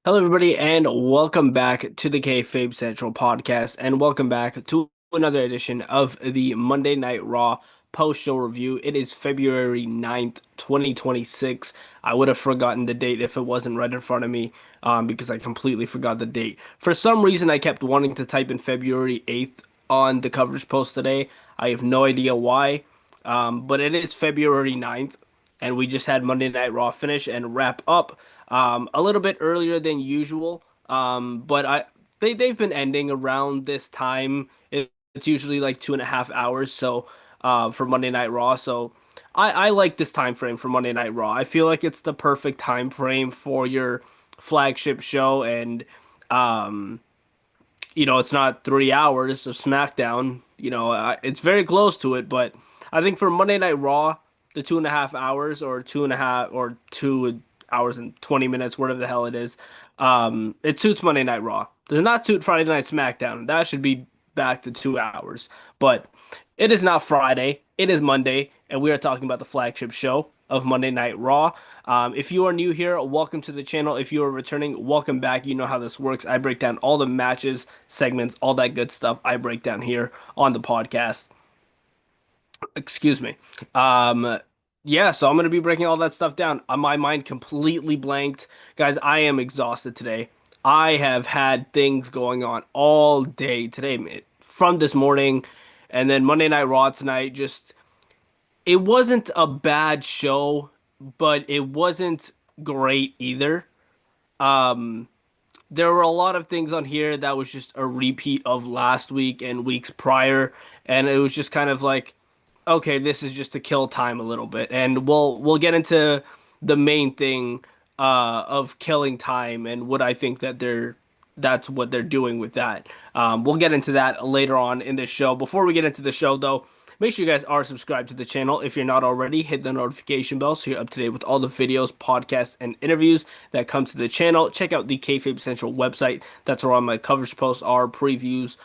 Hello, everybody, and welcome back to the Kayfabe Central podcast, and welcome back to another edition of the Monday Night Raw post-show review. It is February 9th, 2026. I would have forgotten the date if it wasn't right in front of me, because I completely forgot the date. For some reason, I kept wanting to type in February 8th on the coverage post today. I have no idea why, but it is February 9th, and we just had Monday Night Raw finish and wrap up a little bit earlier than usual. But they've been ending around this time. It's usually like 2.5 hours. So for Monday Night Raw. So I like this time frame for Monday Night Raw. I feel like it's the perfect time frame for your flagship show, and um, it's not 3 hours of SmackDown. It's very close to it, but I think for Monday Night Raw, the 2.5 hours or 2 hours and 20 minutes, whatever the hell it is, it suits Monday Night Raw. Does not suit Friday Night SmackDown. That should be back to 2 hours. But it is not Friday. It is Monday, and we are talking about the flagship show of Monday Night Raw. If you are new here, welcome to the channel. If you are returning, welcome back. You know how this works. I break down all the matches, segments, all that good stuff. I break down here on the podcast. Excuse me. Um, yeah, so I'm gonna be breaking all that stuff down. My mind completely blanked. Guys, I am exhausted today. I have had things going on all day today, from this morning, and then Monday Night Raw tonight. Just it wasn't a bad show, but it wasn't great either. Um, there were a lot of things on here that was just a repeat of last week and weeks prior, and it was just kind of like, okay, this is just to kill time a little bit, and we'll get into the main thing of killing time and what I think that's what they're doing with that. We'll get into that later on in this show. Before we get into the show, though, make sure you guys are subscribed to the channel. If you're not already, hit the notification bell so you're up to date with all the videos, podcasts, and interviews that come to the channel. Check out the Kayfabe Central website. That's where all my coverage posts are, previews,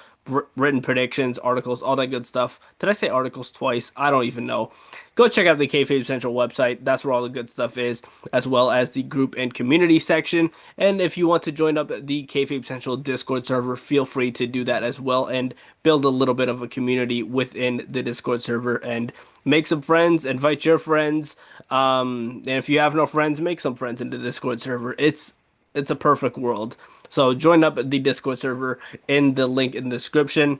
written predictions, articles, all that good stuff. Did I say articles twice? I don't even know. Go check out the Kayfabe Central website. That's where all the good stuff is, as well as the group and community section. And if you want to join up the Kayfabe Central Discord server, feel free to do that as well and build a little bit of a community within the Discord server and make some friends, invite your friends. And if you have no friends, make some friends in the Discord server. It's a perfect world. So join up the Discord server in the link in the description.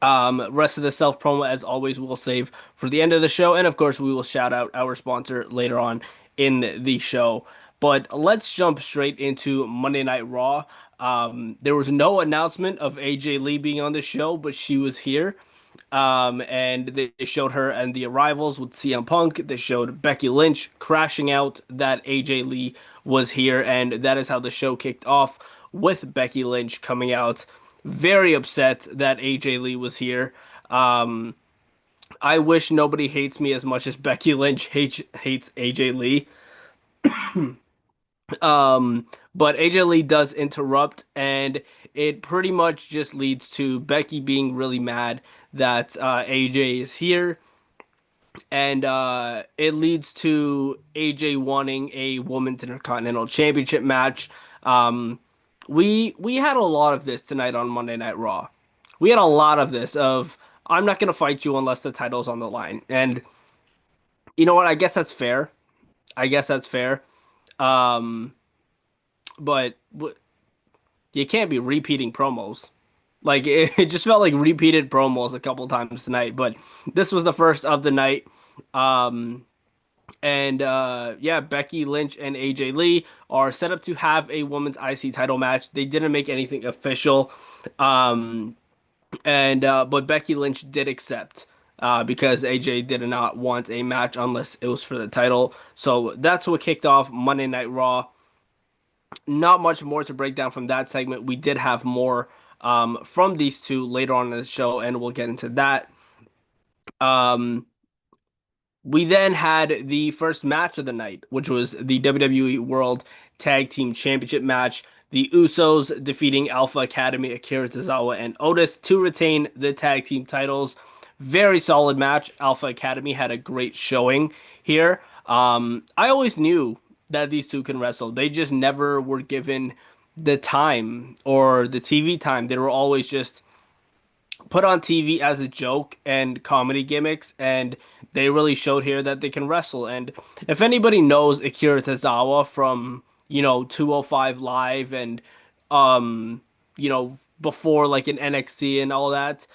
Rest of the self promo, as always, we'll save for the end of the show, and of course, we will shout out our sponsor later on in the show. But let's jump straight into Monday Night Raw. There was no announcement of AJ Lee being on the show, but she was here. And they showed her and the arrivals with CM Punk. They showed Becky Lynch crashing out that AJ Lee was here, and that is how the show kicked off with Becky Lynch coming out very upset that AJ Lee was here. Um, I wish nobody hates me as much as Becky Lynch hates AJ Lee. But AJ Lee does interrupt, and it pretty much just leads to Becky being really mad that AJ is here, and it leads to AJ wanting a Women's Intercontinental Championship match. Um, we had a lot of this tonight on Monday Night Raw. We had a lot of this of I'm not gonna fight you unless the title's on the line, and you know what? I guess that's fair. I guess that's fair. Um, but you can't be repeating promos. Like it just felt like repeated promos a couple times tonight, but this was the first of the night. Um, and yeah, Becky Lynch and AJ Lee are set up to have a women's IC title match. They didn't make anything official. Um, and but Becky Lynch did accept because AJ did not want a match unless it was for the title. So that's what kicked off Monday Night Raw. Not much more to break down from that segment. We did have more from these two later on in the show, and we'll get into that. Um, we then had the first match of the night, which was the WWE World Tag Team Championship match. The Usos defeating Alpha Academy, Akira Tozawa, and Otis to retain the tag team titles. Very solid match. Alpha Academy had a great showing here. I always knew that these two can wrestle. They just never were given the time or the TV time. They were always just put on TV as a joke and comedy gimmicks, and they really showed here that they can wrestle. And if anybody knows Akira Tozawa from, 205 Live and, before like in NXT and all that,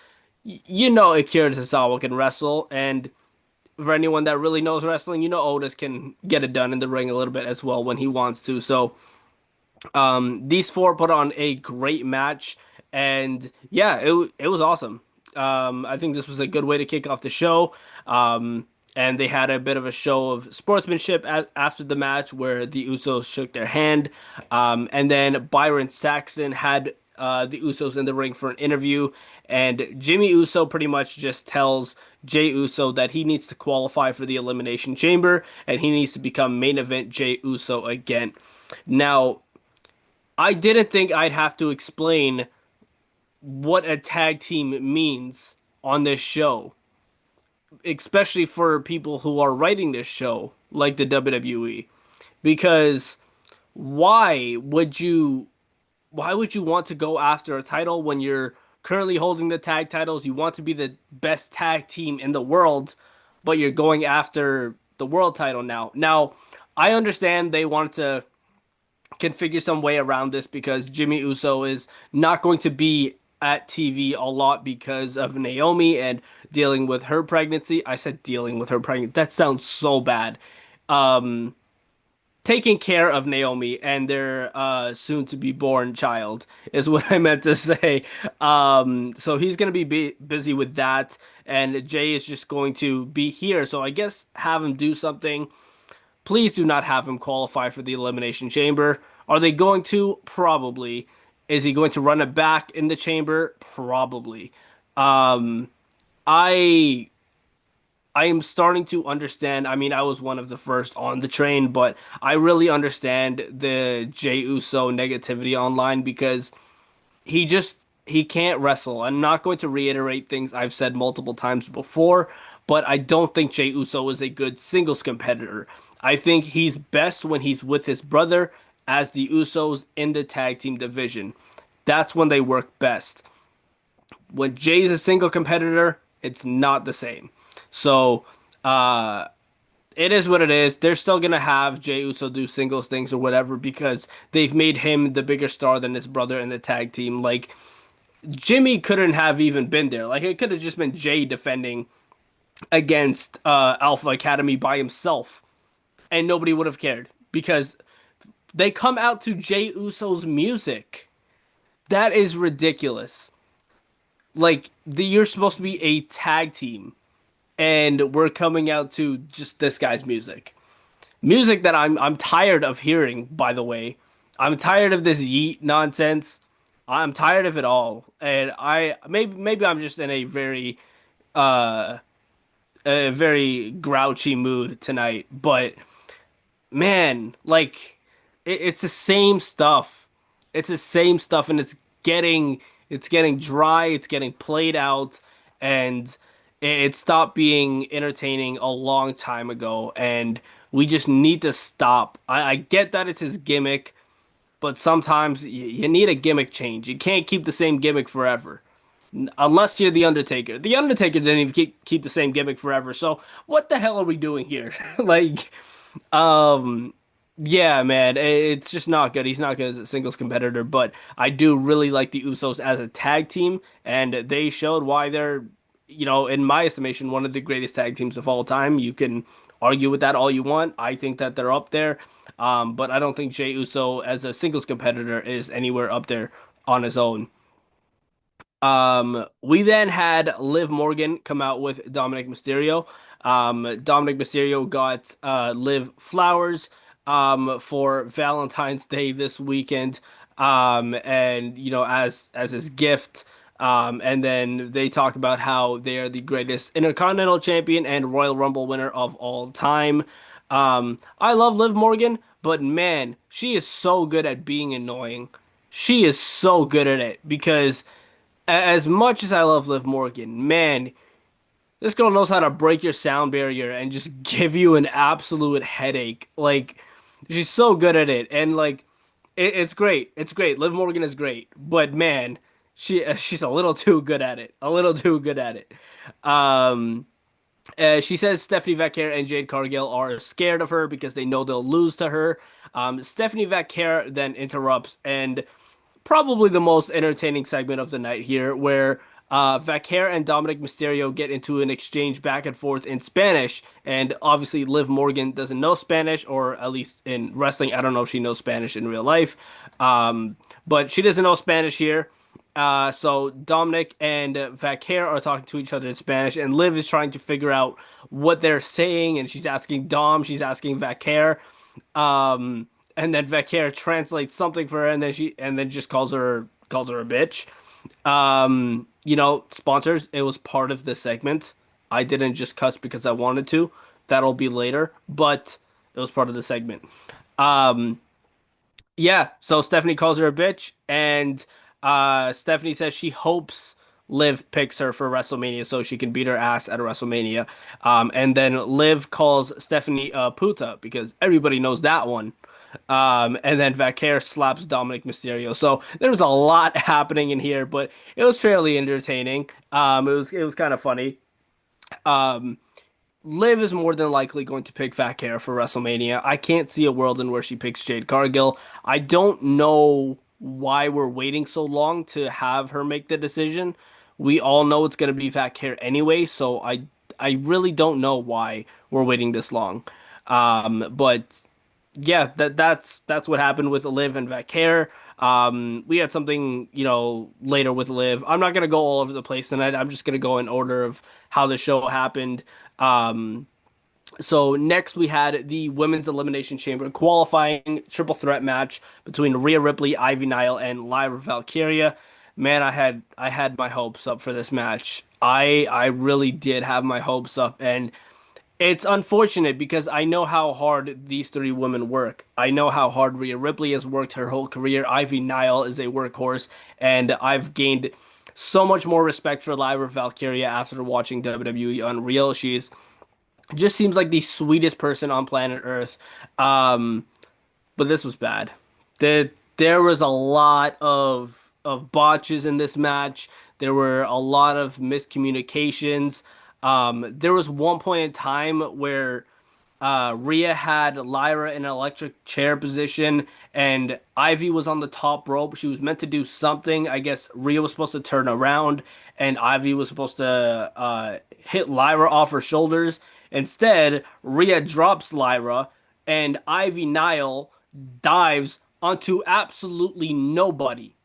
you know Akira Tozawa can wrestle. And for anyone that really knows wrestling, Otis can get it done in the ring a little bit as well when he wants to. So these four put on a great match, and yeah, it was awesome. I think this was a good way to kick off the show. And they had a bit of a show of sportsmanship after the match where the Usos shook their hand. And then Byron Saxton had the Usos in the ring for an interview, and Jimmy Uso pretty much just tells Jey Uso that he needs to qualify for the Elimination Chamber and he needs to become main event Jey Uso again. Now, I didn't think I'd have to explain what a tag team means on this show, especially for people who are writing this show, like the WWE. Because why would you why would you want to go after a title when you're currently holding the tag titles? You want to be the best tag team in the world, but you're going after the world title now. Now, I understand they wanted to can figure some way around this because Jimmy Uso is not going to be at TV a lot because of Naomi and dealing with her pregnancy. I said dealing with her pregnancy. That sounds so bad. Um, Taking care of Naomi and their soon to be born child is what I meant to say. So he's going to be busy with that, and Jay is just going to be here. So I guess have him do something. Please do not have him qualify for the Elimination Chamber. Are they going to? Probably. Is he going to run it back in the chamber? Probably. Um, I I am starting to understand. I mean, I was one of the first on the train, but I really understand the Jey Uso negativity online because he can't wrestle. I'm not going to reiterate things I've said multiple times before, but I don't think Jey Uso is a good singles competitor. I think he's best when he's with his brother as the Usos in the tag team division. That's when they work best. When Jay's a single competitor, it's not the same. So, uh, it is what it is. They're still gonna have Jey Uso do singles things or whatever because they've made him the bigger star than his brother in the tag team. Like Jimmy couldn't have even been there. Like it could have just been Jay defending against Alpha Academy by himself, and nobody would have cared because they come out to Jey Uso's music. That is ridiculous. Like you're supposed to be a tag team, and we're coming out to just this guy's music. Music that I'm tired of hearing, by the way. I'm tired of this yeet nonsense. I'm tired of it all. And I maybe I'm just in uh a very grouchy mood tonight, but man, like it's the same stuff. It's the same stuff, and it's getting dry, it's getting played out, and it stopped being entertaining a long time ago, and we just need to stop. I get that it's his gimmick, but sometimes you need a gimmick change. You can't keep the same gimmick forever. Unless you're The Undertaker. The Undertaker didn't even keep the same gimmick forever. So what the hell are we doing here? Like, um, yeah, man, it's just not good. He's not good as a singles competitor, but I do really like the Usos as a tag team, and they showed why they're, in my estimation, one of the greatest tag teams of all time. You can argue with that all you want. I think that they're up there, but I don't think Jey Uso as a singles competitor is anywhere up there on his own. We then had Liv Morgan come out with Dominic Mysterio. Dominic Mysterio got Liv flowers for Valentine's Day this weekend. And as his gift. And then they talk about how they are the greatest Intercontinental Champion and Royal Rumble winner of all time. I love Liv Morgan, but man, she is so good at being annoying. She is so good at it because as much as I love Liv Morgan, man, this girl knows how to break your sound barrier and just give you an absolute headache. Like, She's so good at it, and like it's great. It's great. Liv Morgan is great, but man, she's a little too good at it. A little too good at it. Um, she says Stephanie Vaquer and Jade Cargill are scared of her because they know they'll lose to her. Stephanie Vaquer then interrupts, and probably the most entertaining segment of the night here, where Vaquer and Dominic Mysterio get into an exchange back and forth in Spanish, and obviously Liv Morgan doesn't know Spanish, or at least in wrestling, I don't know if she knows Spanish in real life, but she doesn't know Spanish here. So Dominic and Vaquer are talking to each other in Spanish, and Liv is trying to figure out what they're saying, and she's asking Dom, she's asking Vaquer. And then Vaquer translates something for her, and then just calls her a bitch. Sponsors, it was part of the segment. I didn't just cuss because I wanted to. That'll be later, but it was part of the segment. Um, yeah, so Stephanie calls her a bitch, and Stephanie says she hopes Liv picks her for WrestleMania so she can beat her ass at WrestleMania. And then Liv calls Stephanie puta because everybody knows that one. And then Vaquer slaps Dominic Mysterio. So there was a lot happening in here, but it was fairly entertaining. It was kind of funny. Um, Liv is more than likely going to pick Vaquer for WrestleMania. I can't see a world in where she picks Jade Cargill. I don't know why we're waiting so long to have her make the decision. We all know it's going to be Vaquer anyway, so I really don't know why we're waiting this long. But yeah, that's what happened with Liv and Vaquer. We had something, later with Liv. I'm not gonna go all over the place tonight. I'm just gonna go in order of how the show happened. Um, so next we had the Women's Elimination Chamber qualifying triple threat match between Rhea Ripley, Ivy Nile, and Lyra Valkyria. Man, I had my hopes up for this match. I really did have my hopes up, and it's unfortunate because I know how hard these three women work. I know how hard Rhea Ripley has worked her whole career. Ivy Nile is a workhorse, and I've gained so much more respect for Lyra Valkyria after watching WWE Unreal. She's just seems like the sweetest person on planet Earth. Um, but this was bad. There was a lot of botches in this match. There were a lot of miscommunications. There was one point in time where Rhea had Lyra in an electric chair position, and Ivy was on the top rope. She was meant to do something. I guess Rhea was supposed to turn around, and Ivy was supposed to hit Lyra off her shoulders. Instead, Rhea drops Lyra, and Ivy Nile dives onto absolutely nobody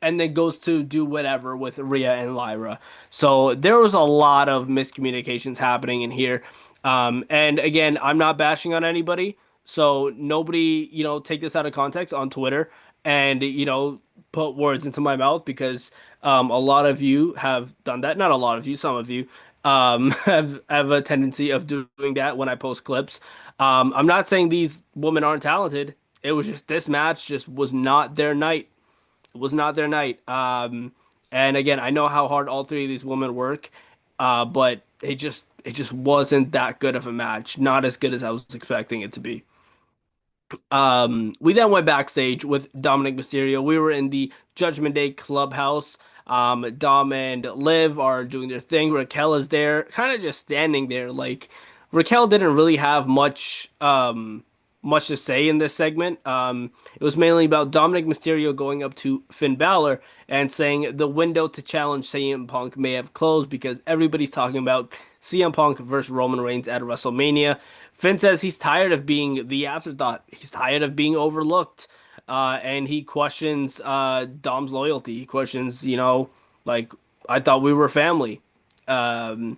and then goes to do whatever with Rhea and Lyra. So there was a lot of miscommunications happening in here. And again, I'm not bashing on anybody. So nobody, take this out of context on Twitter and, put words into my mouth because a lot of you have done that. Not a lot of you, some of you have a tendency of doing that when I post clips. I'm not saying these women aren't talented. It was just this match just was not their night. It was not their night. And again, I know how hard all three of these women work, but it just wasn't that good of a match. Not as good as I was expecting it to be. We then went backstage with Dominic Mysterio. We were in the Judgment Day clubhouse. Dom and Liv are doing their thing. Raquel is there, kind of just standing there. Like Raquel didn't really have much to say in this segment. It was mainly about Dominic Mysterio going up to Finn Balor and saying the window to challenge CM Punk may have closed because everybody's talking about CM Punk versus Roman Reigns at WrestleMania. Finn says he's tired of being the afterthought. He's tired of being overlooked. And he questions Dom's loyalty. He questions, like, I thought we were family. Um,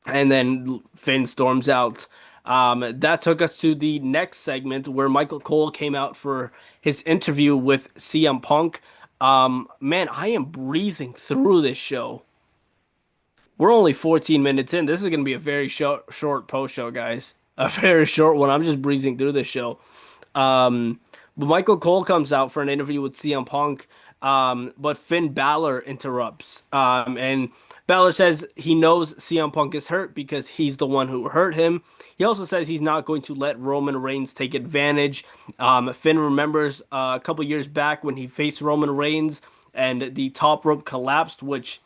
and then Finn storms out. That took us to the next segment where Michael Cole came out for his interview with CM Punk. Man, I am breezing through this show. We're only 14 minutes in. This is going to be a very short post show, guys. A very short one. I'm just breezing through this show. Um, But Michael Cole comes out for an interview with CM Punk, but Finn Balor interrupts. And Balor says he knows CM Punk is hurt because he's the one who hurt him. He also says he's not going to let Roman Reigns take advantage. Finn remembers a couple years back when he faced Roman Reigns and the top rope collapsed, which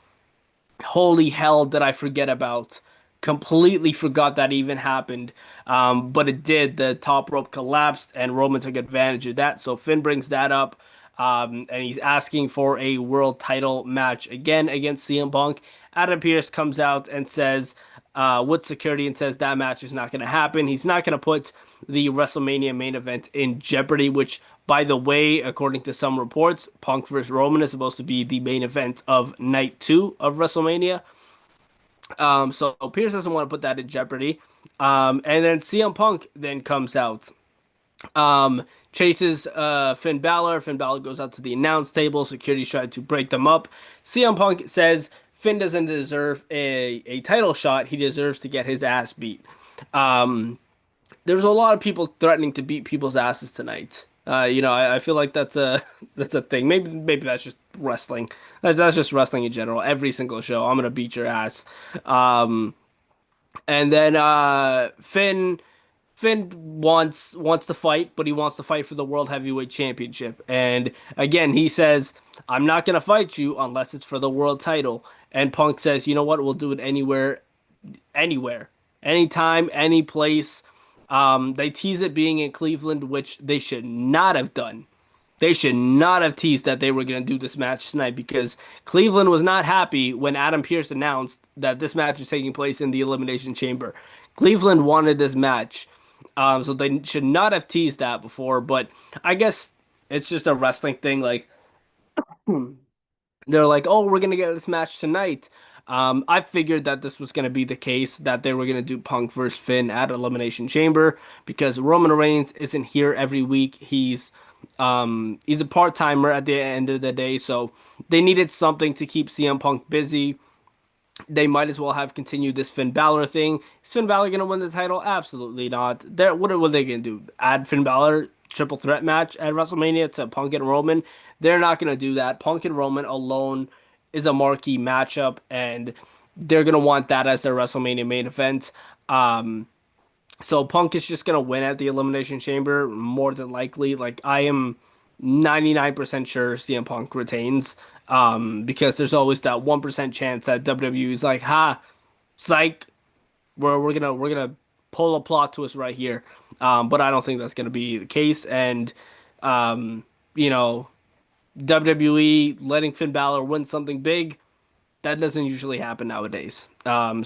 holy hell did I forget about. Completely forgot that even happened. But it did. The top rope collapsed and Roman took advantage of that. So Finn brings that up. And he's asking for a world title match again against CM Punk. Adam Pearce comes out and says, with security, and says that match is not going to happen. He's not going to put the WrestleMania main event in jeopardy, which, by the way, according to some reports, Punk versus Roman is supposed to be the main event of night two of WrestleMania. So Pierce doesn't want to put that in jeopardy. And then CM Punk then comes out, chases Finn Balor. Finn Balor goes out to the announce table. Security's trying to break them up. CM Punk says Finn doesn't deserve a title shot. He deserves to get his ass beat. Um, there's a lot of people threatening to beat people's asses tonight. I feel like that's a that's a thing. Maybe that's just wrestling. That's just wrestling in general. Every single show, I'm gonna beat your ass. Um, and then Finn wants to fight, but he wants to fight for the World Heavyweight Championship. And again, he says, "I'm not gonna fight you unless it's for the world title." And Punk says, "You know what? We'll do it anywhere, anytime, any place." They tease it being in Cleveland, which they should not have done. They should not have teased that they were going to do this match tonight because Cleveland was not happy when Adam Pearce announced that this match is taking place in the Elimination Chamber. Cleveland wanted this match, so they should not have teased that before. But I guess it's just a wrestling thing. Like, they're like, "Oh, we're gonna get this match tonight." I figured that this was gonna be the case, that they were gonna do Punk versus Finn at Elimination Chamber because Roman Reigns isn't here every week. He's a part-timer at the end of the day, so they needed something to keep CM Punk busy. They might as well have continued this Finn Balor thing. Is Finn Balor gonna win the title? Absolutely not. What are they gonna do? Add Finn Balor triple threat match at WrestleMania to Punk and Roman? They're not gonna do that. Punk and Roman alone is a marquee matchup, and they're gonna want that as their WrestleMania main event. So Punk is just gonna win at the Elimination Chamber more than likely. Like I am 99% sure CM Punk retains. Because there's always that 1% chance that WWE is like, ha, psych, we're gonna pull a plot twist right here. But I don't think that's gonna be the case. And um, you know, WWE letting Finn Balor win something big, that doesn't usually happen nowadays. Um,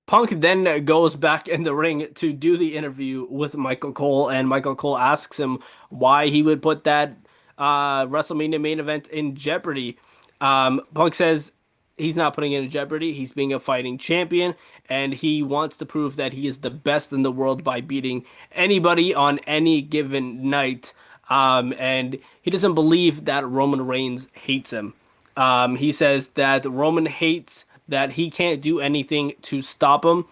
Punk then goes back in the ring to do the interview with Michael Cole, and Michael Cole asks him why he would put that WrestleMania main event in jeopardy. Punk says he's not putting it in jeopardy. He's being a fighting champion, and he wants to prove that he is the best in the world by beating anybody on any given night. And he doesn't believe that Roman Reigns hates him. He says that Roman hates that he can't do anything to stop him.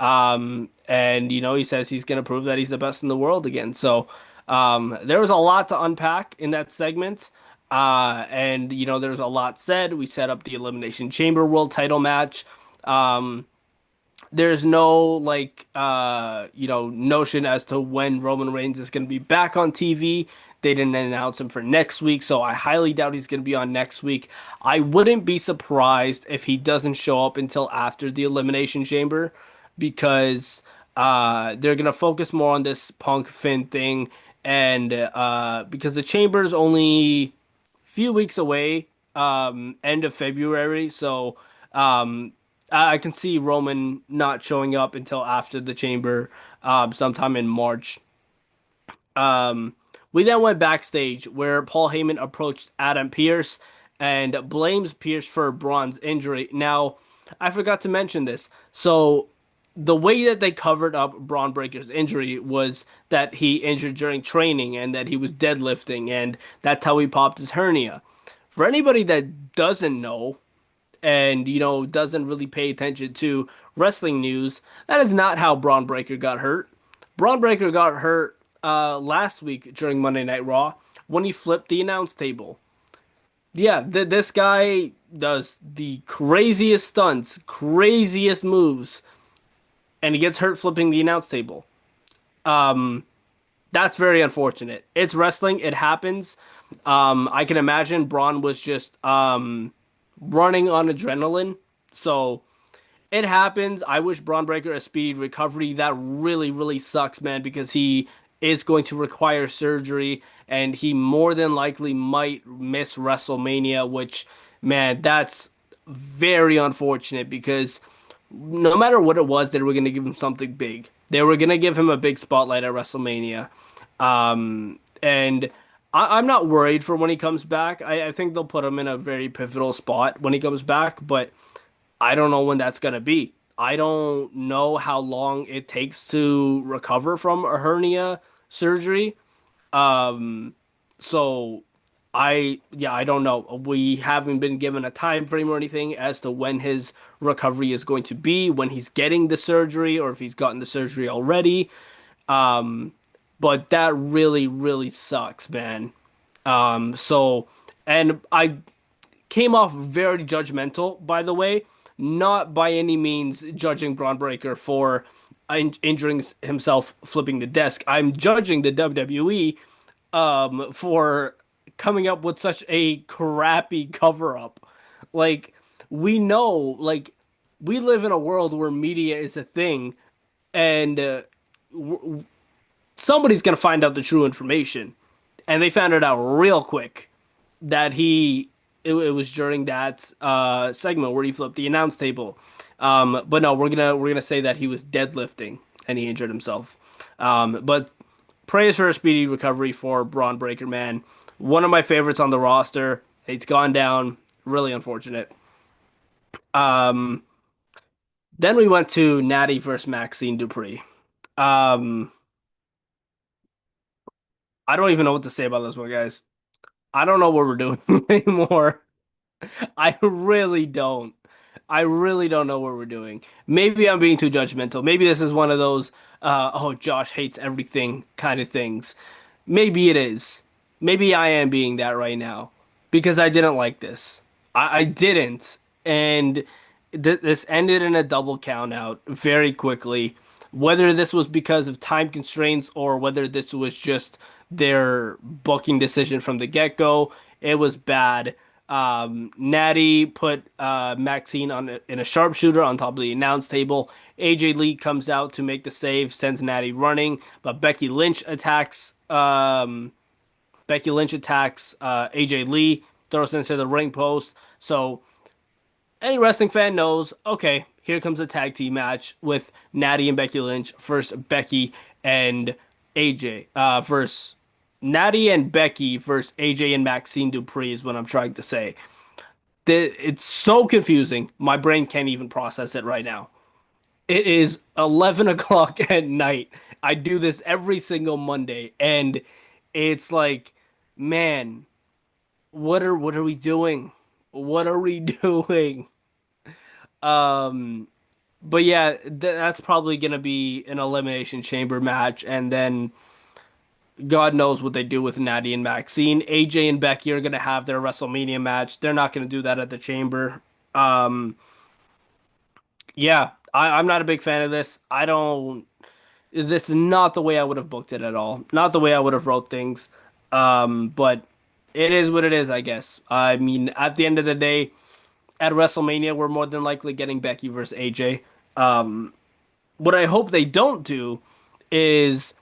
And he says he's going to prove that he's the best in the world again. So there was a lot to unpack in that segment. And there was a lot said. We set up the Elimination Chamber World Title match. There's no notion as to when Roman Reigns is going to be back on TV. They didn't announce him for next week, so I highly doubt he's going to be on next week. I wouldn't be surprised if he doesn't show up until after the Elimination Chamber because they're going to focus more on this Punk Finn thing, and because the Chamber's only a few weeks away, end of February, so I can see Roman not showing up until after the Chamber, sometime in March. Um, we then went backstage where Paul Heyman approached Adam Pearce and blames Pearce for Braun's injury. Now, I forgot to mention this. So, the way that they covered up Braun Breaker's injury was that he injured during training and that he was deadlifting, and that's how he popped his hernia. For anybody that doesn't know, and doesn't really pay attention to wrestling news, that is not how Braun Breaker got hurt. Braun Breaker got hurt last week during Monday Night Raw when he flipped the announce table. Yeah, this guy does the craziest stunts, craziest moves, and he gets hurt flipping the announce table. Um, that's very unfortunate. It's wrestling, it happens. I can imagine Braun was just running on adrenaline. So it happens. I wish Braun Breaker a speedy recovery. That really, really sucks, man, because he is going to require surgery and he more than likely might miss WrestleMania, which, man, that's very unfortunate because no matter what it was, they were going to give him something big. They were going to give him a big spotlight at WrestleMania. And I'm not worried for when he comes back. I think they'll put him in a very pivotal spot when he comes back, but I don't know when that's gonna be. I don't know how long it takes to recover from a hernia surgery. Um, so I don't know. We haven't been given a time frame or anything as to when his recovery is going to be, when he's getting the surgery, or if he's gotten the surgery already. Um, but that really, really sucks, man. So, and I came off very judgmental, by the way, not by any means judging Braun Breaker for injuring himself flipping the desk. I'm judging the WWE for coming up with such a crappy cover up. Like we know, like we live in a world where media is a thing, and somebody's gonna find out the true information, and they found it out real quick that it was during that segment where he flipped the announce table. But no, we're gonna say that he was deadlifting and he injured himself. But praise for a speedy recovery for Braun Breaker, man. One of my favorites on the roster. He's gone down. Really unfortunate. Um, then we went to Natty versus Maxine Dupree. Um, I don't even know what to say about this one, guys. I don't know what we're doing anymore. I really don't. I really don't know what we're doing. Maybe I'm being too judgmental. Maybe this is one of those, oh, Josh hates everything kind of things. Maybe it is. Maybe I am being that right now because I didn't like this. I didn't. And this ended in a double count out very quickly. Whether this was because of time constraints or whether this was just their booking decision from the get-go, it was bad. Natty put Maxine in a sharpshooter on top of the announce table. AJ Lee comes out to make the save, sends Natty running, but Becky Lynch attacks AJ Lee, throws into the ring post. So any wrestling fan knows, okay, here comes a tag team match with Natty and Becky Lynch versus Becky and AJ. Versus Natty and Becky versus AJ and Maxine Dupree is what I'm trying to say. It's so confusing. My brain can't even process it right now. It is 11 o'clock at night. I do this every single Monday, and it's like, man, what are we doing? What are we doing? Um, but yeah, that's probably gonna be an elimination chamber match, and then God knows what they do with Natty and Maxine. AJ and Becky are gonna have their WrestleMania match. They're not gonna do that at the chamber. Um, yeah, I'm not a big fan of this. I don't. This is not the way I would have booked it at all. Not the way I would have wrote things. But it is what it is, I guess. I mean, at the end of the day, at WrestleMania, we're more than likely getting Becky versus AJ. What I hope they don't do is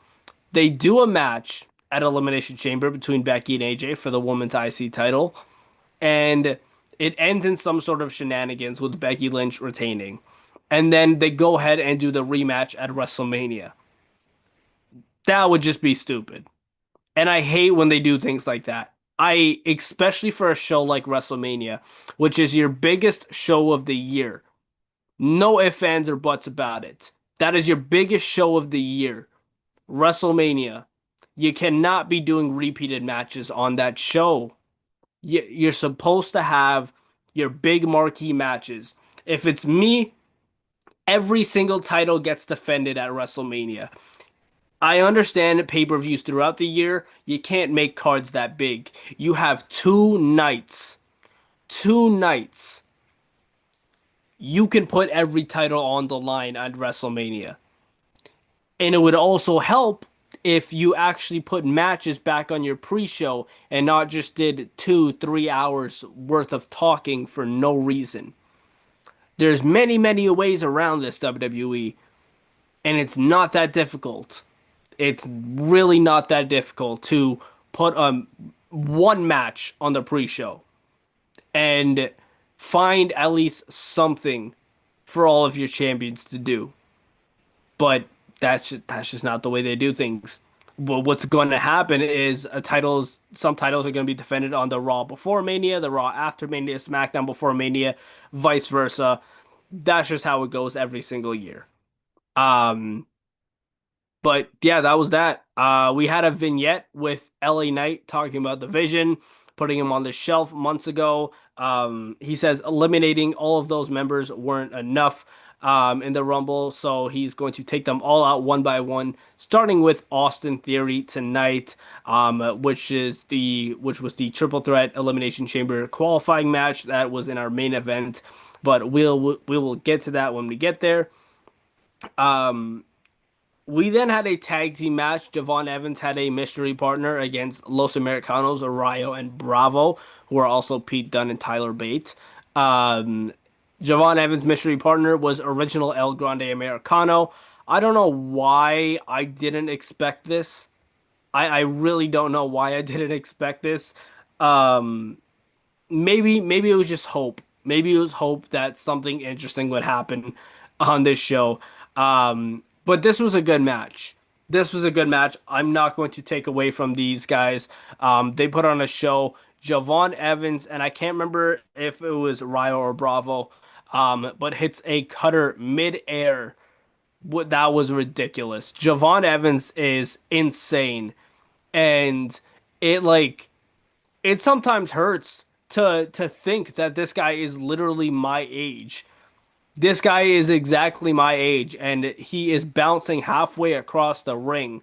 they do a match at Elimination Chamber between Becky and AJ for the Women's IC title, and it ends in some sort of shenanigans with Becky Lynch retaining. And then they go ahead and do the rematch at WrestleMania. That would just be stupid. And I hate when they do things like that. Especially for a show like WrestleMania, which is your biggest show of the year. No ifs, ands, or buts about it. That is your biggest show of the year. WrestleMania. You cannot be doing repeated matches on that show. You're supposed to have your big marquee matches. If it's me, every single title gets defended at WrestleMania. I understand pay-per-views throughout the year. You can't make cards that big. You have two nights. You can put every title on the line at WrestleMania. And it would also help if you actually put matches back on your pre-show and not just did 2, 3 hours worth of talking for no reason. There's many ways around this WWE, and it's not that difficult. It's really not that difficult to put one match on the pre-show and find at least something for all of your champions to do. But that's just not the way they do things. Well, what's going to happen is some titles are going to be defended on the Raw before Mania, the Raw after Mania, SmackDown before Mania, vice versa. That's just how it goes every single year. Um, but yeah, that was that. We had a vignette with LA Knight talking about the Vision, putting him on the shelf months ago. He says eliminating all of those members weren't enough in the Rumble, so he's going to take them all out one by one, starting with Austin Theory tonight, which was the Triple Threat Elimination Chamber qualifying match that was in our main event. But we will get to that when we get there. Um, we then had a tag team match. Javon Evans had a mystery partner against Los Americanos, Rayo and Bravo, who are also Pete Dunne and Tyler Bate. Um, Javon Evans' mystery partner was original El Grande Americano. I don't know why I didn't expect this. I really don't know why I didn't expect this. Um, maybe it was just hope. Maybe it was hope that something interesting would happen on this show. But this was a good match. This was a good match. I'm not going to take away from these guys. They put on a show. Javon Evans, and I can't remember if it was Ryo or Bravo, but hits a cutter mid-air. What that was ridiculous. Javon Evans is insane, and it like it sometimes hurts to think that this guy is literally my age. This guy is exactly my age, and he is bouncing halfway across the ring.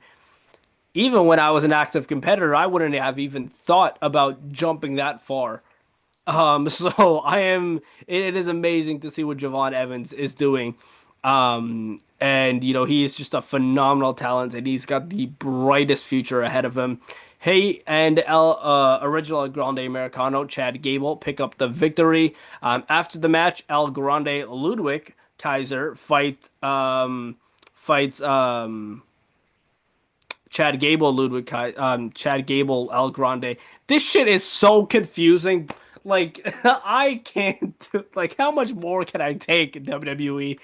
Even when I was an active competitor, I wouldn't have even thought about jumping that far. So I am. It is amazing to see what Javon Evans is doing. And he is just a phenomenal talent, and he's got the brightest future ahead of him. Hey, and original Grande Americano Chad Gable pick up the victory. After the match, El Grande Ludwig Kaiser fights Chad Gable, El Grande. This shit is so confusing. Like I can't like how much more can I take in WWE?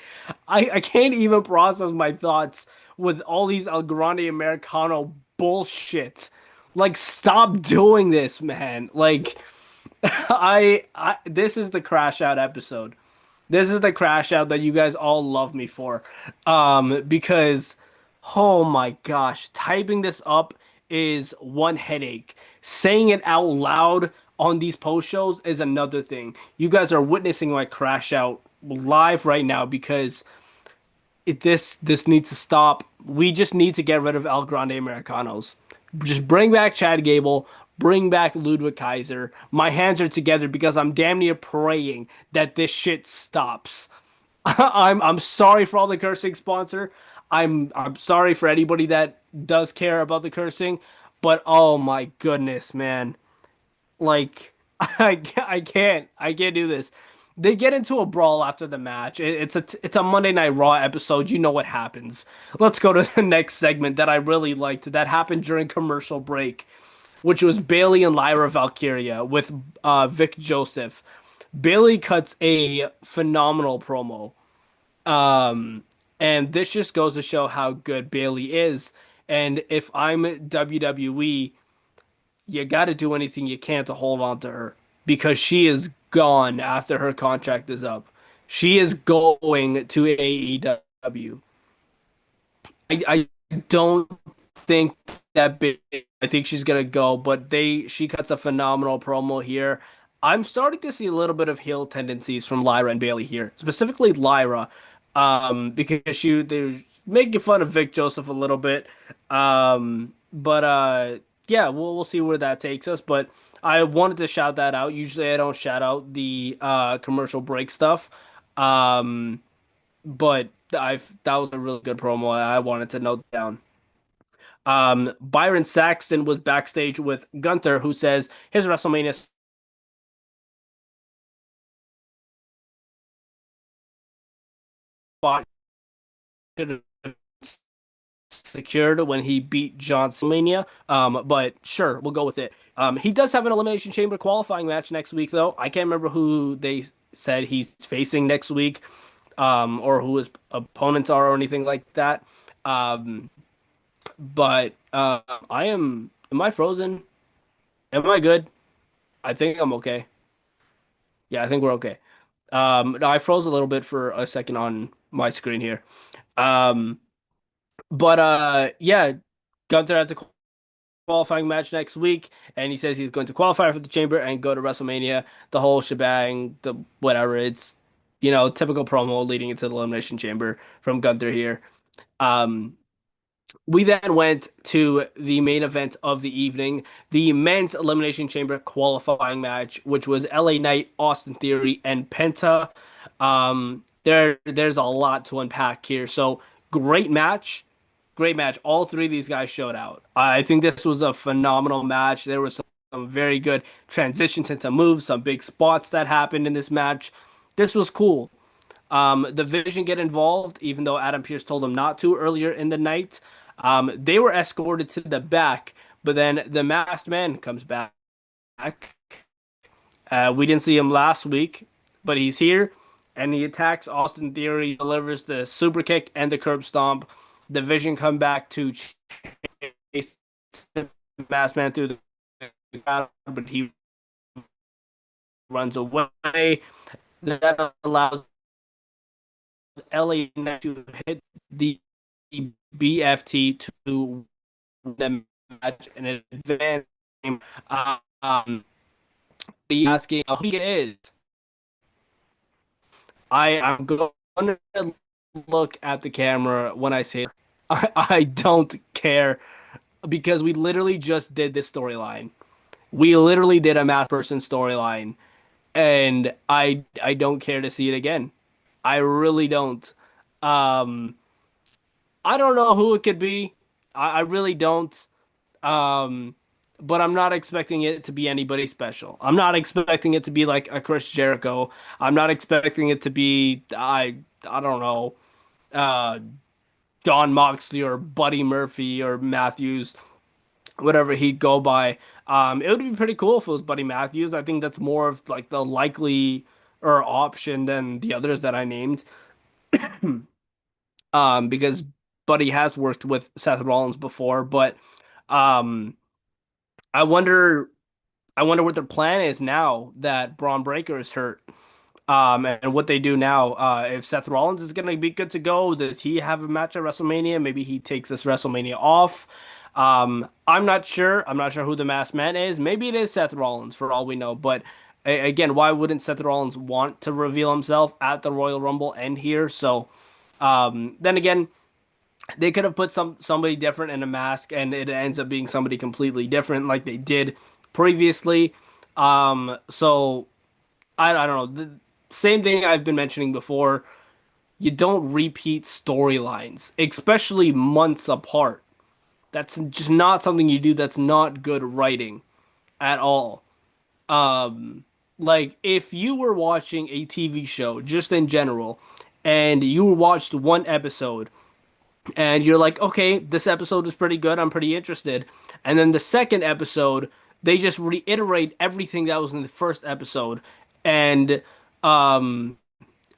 I can't even process my thoughts with all these El Grande Americano bullshit. Like stop doing this, man. Like I this is the crash out episode. This is the crash out that you guys all love me for. Because oh my gosh, typing this up is one headache. Saying it out loud on these post shows is another thing. You guys are witnessing my crash out live right now because this needs to stop. We just need to get rid of El Grande Americanos. Just bring back Chad Gable, bring back Ludwig Kaiser. My hands are together because I'm damn near praying that this shit stops. I'm sorry for all the cursing sponsor. I'm sorry for anybody that does care about the cursing, but oh my goodness, man. Like I can't do this. They get into a brawl after the match. It's a Monday Night Raw episode. You know what happens. Let's go to the next segment that I really liked that happened during commercial break, which was Bailey and Lyra Valkyria with Vic Joseph. Bailey cuts a phenomenal promo. Um, and this just goes to show how good Bailey is. And if I'm WWE, you got to do anything you can to hold on to her because she is gone after her contract is up. She is going to AEW. I don't think that big. I think she's gonna go, but she cuts a phenomenal promo here. I'm starting to see a little bit of heel tendencies from Lyra and Bailey here, specifically Lyra, because making fun of Vic Joseph a little bit. But yeah, we'll see where that takes us. But I wanted to shout that out. Usually I don't shout out the commercial break stuff. Um, but I've that was a really good promo. I wanted to note down. Byron Saxton was backstage with Gunther, who says his WrestleMania spot should have secured when he beat John Cena. But sure, we'll go with it. He does have an Elimination Chamber qualifying match next week, though. I can't remember who they said he's facing next week, or who his opponents are, or anything like that. Um, but I am. Am I frozen? Am I good? I think I'm okay. Yeah, I think we're okay. No, I froze a little bit for a second on my screen here. Um, but yeah, Gunther has a qualifying match next week, and he says he's going to qualify for the Chamber and go to WrestleMania. The whole shebang, the whatever. It's typical promo leading into the Elimination Chamber from Gunther here. Um, we then went to the main event of the evening, the men's Elimination Chamber qualifying match, which was LA Knight, Austin Theory, and Penta. There's a lot to unpack here. So great match, great match. All three of these guys showed out. I think this was a phenomenal match. There was some very good transitions into moves, some big spots that happened in this match. This was cool. The Vision get involved, even though Adam Pearce told them not to earlier in the night. They were escorted to the back, but then the Masked Man comes back. We didn't see him last week, but he's here, and he attacks Austin Theory, delivers the super kick and the curb stomp. The Vision come back to chase the Masked Man through the crowd, but he runs away. That allows LA to hit the BFT to the match in advance. Um, be asking who he is. I'm going to look at the camera when I say I don't care because we literally just did this storyline. We literally did a math person storyline, and I don't care to see it again. I really don't. Um, I don't know who it could be. I really don't. Um, but I'm not expecting it to be anybody special. I'm not expecting it to be like a Chris Jericho. I'm not expecting it to be I don't know, uh Don Moxley or Buddy Murphy or Matthews, whatever he'd go by. It would be pretty cool if it was Buddy Matthews. I think that's more of like the likely or option than the others that I named. Because Buddy has worked with Seth Rollins before, but um I wonder I wonder what their plan is now that Braun Breaker is hurt. And what they do now. If Seth Rollins is gonna be good to go, does he have a match at WrestleMania? Maybe he takes this WrestleMania off. I'm not sure. I'm not sure who the masked man is. Maybe it is Seth Rollins for all we know. But again, why wouldn't Seth Rollins want to reveal himself at the Royal Rumble and here? So then again, they could have put somebody different in a mask, and it ends up being somebody completely different, like they did previously. So I don't know. The same thing I've been mentioning before. You don't repeat storylines, especially months apart. That's just not something you do. That's not good writing at all. Um, like if you were watching a TV show just in general, and you watched one episode and you're like, okay, this episode was pretty good. I'm pretty interested. And then the second episode, they just reiterate everything that was in the first episode, and um,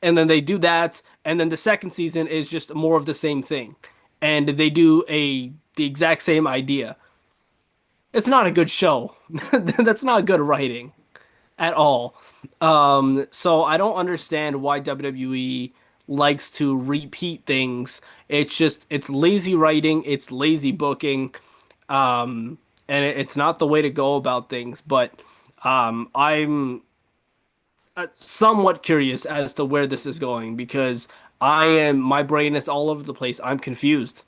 and then they do that, and then the second season is just more of the same thing, and they do the exact same idea. It's not a good show. That's not good writing at all. So I don't understand why WWE likes to repeat things. It's lazy writing, it's lazy booking, and it's not the way to go about things. But I'm somewhat curious as to where this is going because My brain is all over the place. I'm confused.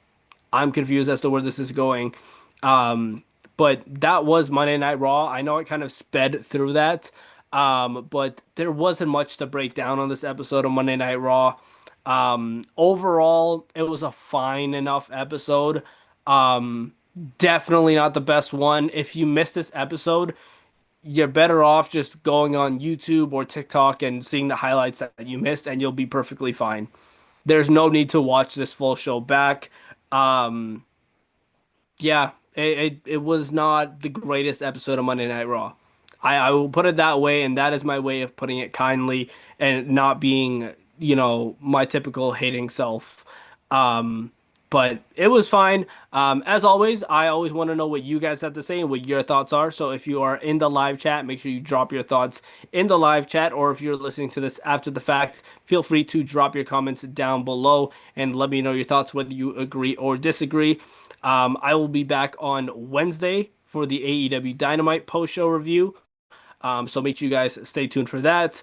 I'm confused as to where this is going. Um, but that was Monday Night Raw. I know I kind of sped through that. But there wasn't much to break down on this episode of Monday Night Raw. Overall, it was a fine enough episode. Um, Definitely not the best one. If you missed this episode, you're better off just going on YouTube or TikTok and seeing the highlights that you missed, and you'll be perfectly fine. There's no need to watch this full show back. Um, yeah, it was not the greatest episode of Monday Night Raw. I will put it that way, and that is my way of putting it kindly and not being, my typical hating self. Um, but it was fine. As always, I always want to know what you guys have to say and what your thoughts are. So if you are in the live chat, make sure you drop your thoughts in the live chat, or if you're listening to this after the fact, feel free to drop your comments down below and let me know your thoughts, whether you agree or disagree. I will be back on Wednesday for the AEW Dynamite post-show review. So make sure you guys stay tuned for that.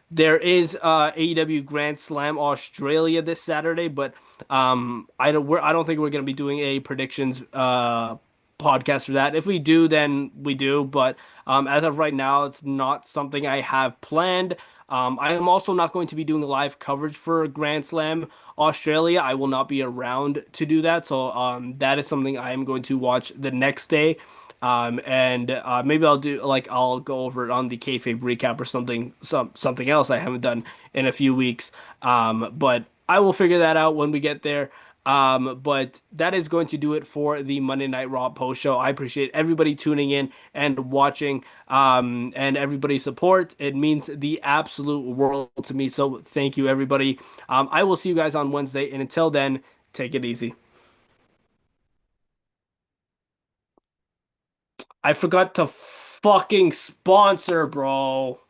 There is AEW Grand Slam Australia this Saturday, but I don't think we're gonna be doing a predictions podcast for that. If we do, then we do. But as of right now, it's not something I have planned. I am also not going to be doing live coverage for Grand Slam Australia. I will not be around to do that, so that is something I am going to watch the next day. And maybe I'll go over it on the Kayfabe recap or something else I haven't done in a few weeks. But I will figure that out when we get there. But that is going to do it for the Monday Night Raw post show. I appreciate everybody tuning in and watching, and everybody's support. It means the absolute world to me. So thank you, everybody. I will see you guys on Wednesday, and until then, take it easy. I forgot to fucking sponsor, bro.